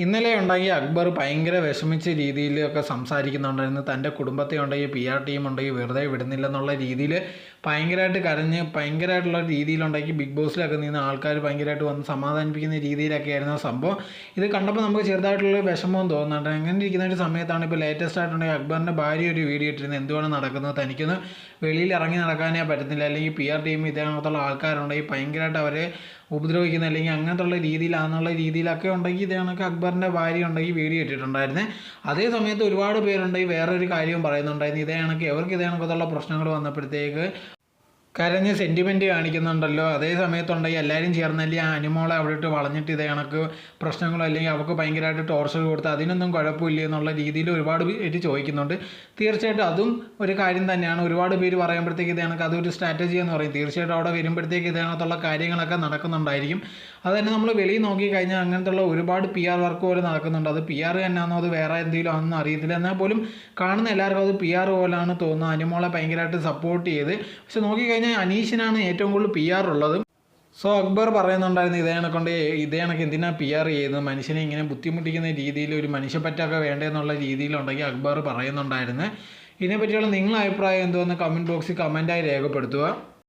ഇന്നലെ ഉണ്ടെങ്കിൽ അക്ബർ ഭയങ്കര വിഷമിച്ച രീതിയിലൊക്കെ സംസാരിക്കുന്നുണ്ടായിരുന്നു. തൻ്റെ കുടുംബത്തെ ഉണ്ടെങ്കിൽ പി ആർ ടീം ഉണ്ടെങ്കിൽ വെറുതെ വിടുന്നില്ലെന്നുള്ള രീതിയിൽ ഭയങ്കരമായിട്ട് കരഞ്ഞ് ഭയങ്കരമായിട്ടുള്ള രീതിയിലുണ്ടെങ്കിൽ ബിഗ് ബോസിലൊക്കെ നിന്ന് ആൾക്കാർ ഭയങ്കരമായിട്ട് വന്ന് സമാധാനിപ്പിക്കുന്ന രീതിയിലൊക്കെ ആയിരുന്നു സംഭവം. ഇത് കണ്ടപ്പോൾ നമുക്ക് ചെറുതായിട്ടുള്ള വിഷമവും തോന്നുന്നുണ്ട്. അങ്ങനെ ഇരിക്കുന്ന ഒരു സമയത്താണ് ഇപ്പോൾ ലേറ്റസ്റ്റ് ആയിട്ടുണ്ടെങ്കിൽ അക്ബറിൻ്റെ ഭാര്യ ഒരു വീഡിയോ ഇട്ടിരുന്നത്. എന്തുവാണ് നടക്കുന്നത്, തനിക്കൊന്ന് വെളിയിൽ ഇറങ്ങി നടക്കാനേ പറ്റുന്നില്ല, അല്ലെങ്കിൽ പി ആർ ടീം ഇതേകണക്കുള്ള ആൾക്കാരുണ്ടെങ്കിൽ ഭയങ്കരമായിട്ട് അവരെ ഉപദ്രവിക്കുന്ന അല്ലെങ്കിൽ അങ്ങനത്തുള്ള രീതിയിലാണെന്നുള്ള രീതിയിലൊക്കെ ഉണ്ടെങ്കിൽ ഇതേ കണക്ക് അക്ബറിൻ്റെ ഭാര്യ ഉണ്ടെങ്കിൽ വീഡിയോ ഇട്ടിട്ടുണ്ടായിരുന്നേ. അതേ സമയത്ത് ഒരുപാട് പേരുണ്ടെങ്കിൽ വേറൊരു കാര്യവും പറയുന്നുണ്ടായിരുന്നു. ഇതേ കണക്ക് ഇവർക്ക് ഇതേ കണക്കത്തുള്ള പ്രശ്നങ്ങൾ വന്നപ്പോഴത്തേക്ക് കരഞ്ഞ് സെൻറ്റിമെൻറ്റ് കാണിക്കുന്നുണ്ടല്ലോ. അതേ സമയത്തുണ്ടെങ്കിൽ എല്ലാവരും ചേർന്നല്ലേ ആ അനുമോളെ അവിടെ ഇട്ട് വളഞ്ഞിട്ട് ഇതേ കണക്ക് പ്രശ്നങ്ങളോ അല്ലെങ്കിൽ അവർക്ക് ഭയങ്കരമായിട്ട് ടോർച്ചർ കൊടുത്ത് അതിനൊന്നും കുഴപ്പമില്ല എന്നുള്ള രീതിയിൽ ഒരുപാട് പേര് ചോദിക്കുന്നുണ്ട്. തീർച്ചയായിട്ടും അതും ഒരു കാര്യം തന്നെയാണ്. ഒരുപാട് പേര് പറയുമ്പോഴത്തേക്ക് ഇതേ കണക്ക് അതൊരു സ്ട്രാറ്റജി എന്ന് പറയും. തീർച്ചയായിട്ടും അവിടെ വരുമ്പോഴത്തേക്ക് ഇതേ കണക്കുള്ള കാര്യങ്ങളൊക്കെ നടക്കുന്നുണ്ടായിരിക്കും. അത് തന്നെ നമ്മൾ വെളിയിൽ നോക്കിക്കഴിഞ്ഞാൽ അങ്ങനത്തുള്ള ഒരുപാട് പി ആർ വർക്ക് പോലെ നടക്കുന്നുണ്ട്. അത് പി ആർ തന്നെയാണോ അത് വേറെ എന്തെങ്കിലും ആണെന്ന് അറിയത്തില്ല. എന്നാൽ പോലും കാണുന്ന എല്ലാവർക്കും അത് പി ആർ പോലാണ് തോന്നുന്നത്. അനുമോളെ ഭയങ്കരമായിട്ട് സപ്പോർട്ട് ചെയ്ത്, പക്ഷെ നോക്കിക്കഴിഞ്ഞാൽ അനീഷിനാണ് ഏറ്റവും കൂടുതൽ പി ആർ ഉള്ളത്. സോ അക്ബർ പറയുന്നുണ്ടായിരുന്നു ഇതേ കണക്ക് എന്തിനാ പി ആർ ചെയ്യുന്നത്, മനുഷ്യനെ ഇങ്ങനെ ബുദ്ധിമുട്ടിക്കുന്ന രീതിയിൽ ഒരു മനുഷ്യപ്പറ്റൊക്കെ വേണ്ടതെന്നുള്ള രീതിയിലുണ്ടെങ്കിൽ അക്ബർ പറയുന്നുണ്ടായിരുന്നു. ഇതിനെപ്പറ്റിയുള്ള നിങ്ങളുടെ അഭിപ്രായം എന്തോന്ന് കമൻറ്റ് ബോക്സിൽ കമൻറ്റായി രേഖപ്പെടുത്തുക.